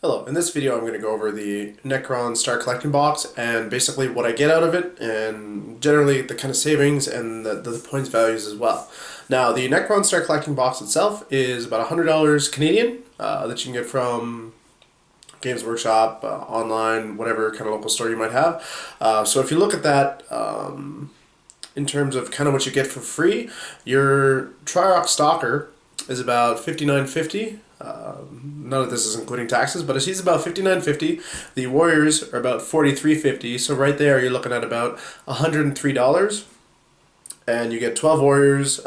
Hello, in this video I'm going to go over the Necron Star Collecting Box and basically what I get out of it and generally the kind of savings and the points values as well. Now the Necron Star Collecting Box itself is about $100 Canadian that you can get from Games Workshop, online, whatever kind of local store you might have. So if you look at that in terms of kind of what you get for free, your Tri-Rock Stalker is about $59.50. None of this is including taxes, but he's about $59.50. The Warriors are about $43.50. So right there, you're looking at about $103, and you get 12 Warriors,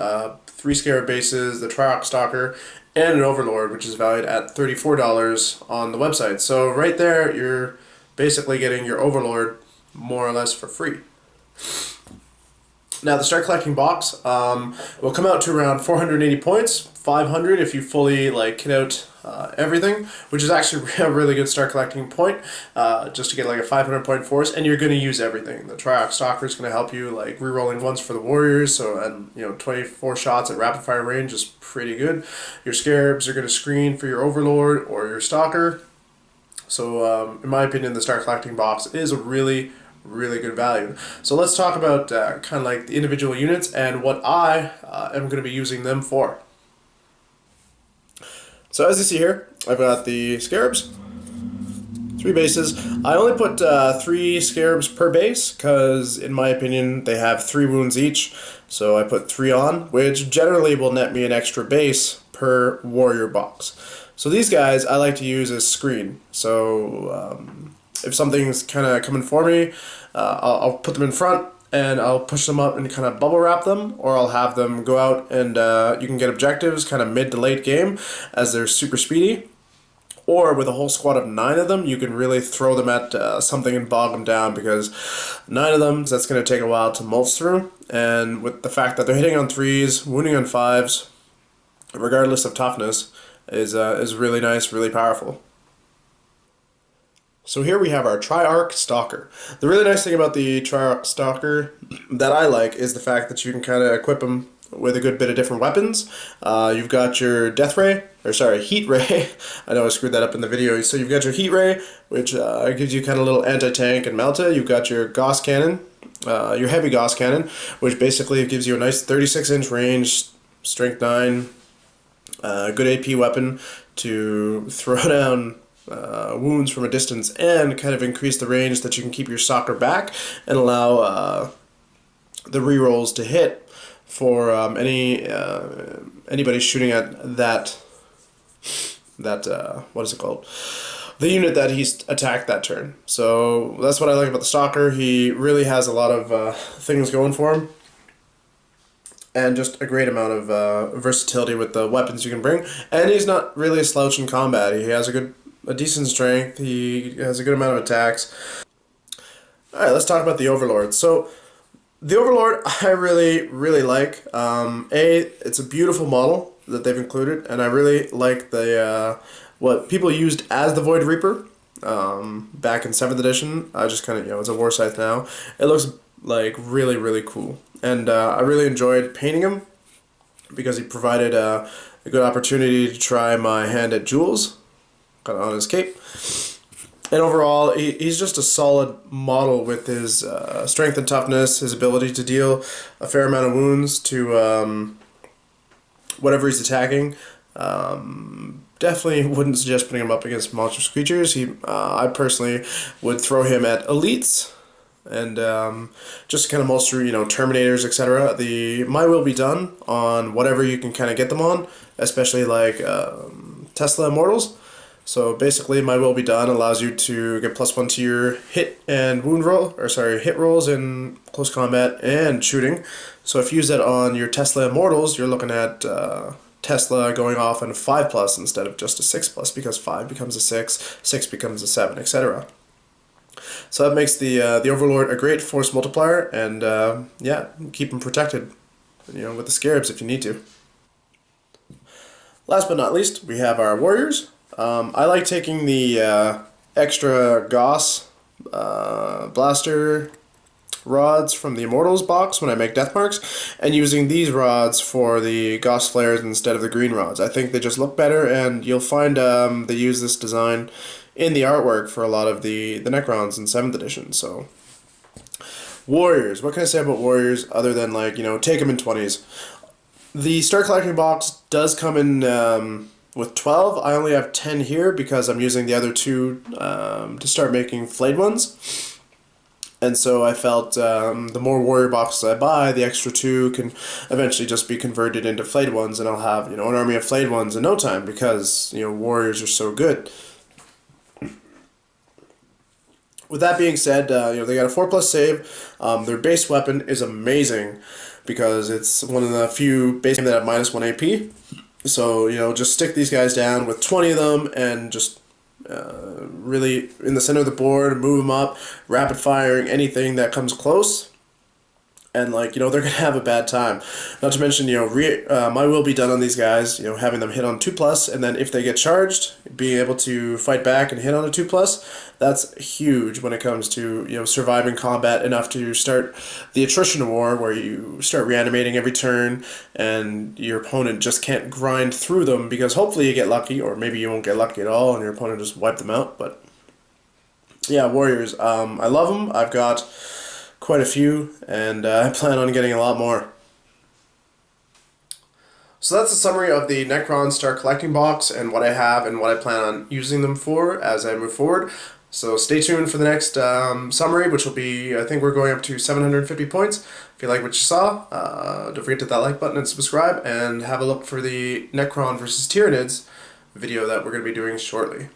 3 Scarab bases, the Tri-Rock Stalker, and an Overlord, which is valued at $34 on the website. So right there, you're basically getting your Overlord more or less for free. Now the Star Collecting Box will come out to around 480 points, 500 if you fully kit out everything, which is actually a really good Star Collecting point, just to get like a 500 point force, and you're going to use everything. The Tri-Rock Stalker is going to help you like re-rolling ones for the Warriors, so and 24 shots at rapid fire range is pretty good. Your Scarabs are going to screen for your Overlord or your Stalker. So in my opinion, the Star Collecting Box is a really good value. So let's talk about kind of like the individual units and what I am going to be using them for. So as you see here, I've got the Scarabs, 3 bases. I only put 3 Scarabs per base because in my opinion they have 3 wounds each. So I put 3 on, which generally will net me an extra base per warrior box. So these guys I like to use as screen. So if something's kind of coming for me, I'll put them in front and I'll push them up and kind of bubble wrap them, or I'll have them go out and you can get objectives kind of mid to late game as they're super speedy. Or with a whole squad of 9 of them, you can really throw them at something and bog them down, because 9 of them, that's going to take a while to mulch through. And with the fact that they're hitting on 3s, wounding on 5s, regardless of toughness, is really nice, really powerful. So here we have our Tri-Arc Stalker. The really nice thing about the Tri-Arc Stalker that I like is the fact that you can kind of equip him with a good bit of different weapons. You've got your Heat Ray. I know I screwed that up in the video. So you've got your Heat Ray, which gives you kind of a little anti-tank and melta. You've got your Gauss Cannon, your Heavy Gauss Cannon, which basically gives you a nice 36-inch range, strength 9, good AP weapon to throw down wounds from a distance and kind of increase the range that you can keep your stalker back and allow the rerolls to hit for anybody shooting at that what is it called? The unit that he's attacked that turn. So that's what I like about the Stalker. He really has a lot of things going for him, and just a great amount of versatility with the weapons you can bring. And he's not really a slouch in combat. He has a decent strength. He has a good amount of attacks. Alright, let's talk about the Overlord. So, the Overlord I really like. It's a beautiful model that they've included, and I really like the what people used as the Void Reaper back in 7th edition. I just kind of, it's a war scythe now. It looks like really cool. And I really enjoyed painting him because he provided a good opportunity to try my hand at Jules on his cape. And overall, he's just a solid model with his strength and toughness, his ability to deal a fair amount of wounds to whatever he's attacking. Definitely wouldn't suggest putting him up against monstrous creatures. I personally would throw him at elites and just kind of most through, Terminators, etc. The My Will Be Done on whatever you can kind of get them on, especially like Tesla Immortals. So basically, My Will Be Done allows you to get +1 to your hit and hit rolls in close combat and shooting. So if you use that on your Tesla Immortals, you're looking at Tesla going off on a 5+ instead of just a 6+, because 5 becomes a 6, 6 becomes a 7, etc. So that makes the Overlord a great force multiplier, and yeah, keep him protected, with the Scarabs if you need to. Last but not least, we have our Warriors. I like taking the extra Gauss blaster rods from the Immortals box when I make death marks, and using these rods for the Gauss flares instead of the green rods. I think they just look better, and you'll find they use this design in the artwork for a lot of the Necrons in 7th edition. So Warriors, what can I say about Warriors other than, like, you know, take them in 20s? The Star Collecting box does come in with 12. I only have 10 here because I'm using the other 2 to start making flayed ones. And so I felt the more warrior boxes I buy, the extra 2 can eventually just be converted into flayed ones, and I'll have, you know, an army of flayed ones in no time because, you know, warriors are so good. With that being said, you know, they got a 4+ save. Their base weapon is amazing because it's one of the few base that have -1 AP. So, you know, just stick these guys down with 20 of them and just really in the center of the board, move them up, rapid firing anything that comes close, and, like, you know, they're gonna have a bad time. Not to mention, you know, my will be done on these guys, you know, having them hit on 2+, and then if they get charged, being able to fight back and hit on a 2+. That's huge when it comes to, you know, surviving combat enough to start the attrition war, where you start reanimating every turn and your opponent just can't grind through them, because hopefully you get lucky, or maybe you won't get lucky at all and your opponent just wipe them out. But yeah, Warriors, I love them. I've got quite a few, and I plan on getting a lot more. So that's a summary of the Necron Star Collecting box and what I have and what I plan on using them for as I move forward. So stay tuned for the next summary, which will be, I think we're going up to 750 points. If you like what you saw, don't forget to hit that like button and subscribe, and have a look for the Necron versus Tyranids video that we're going to be doing shortly.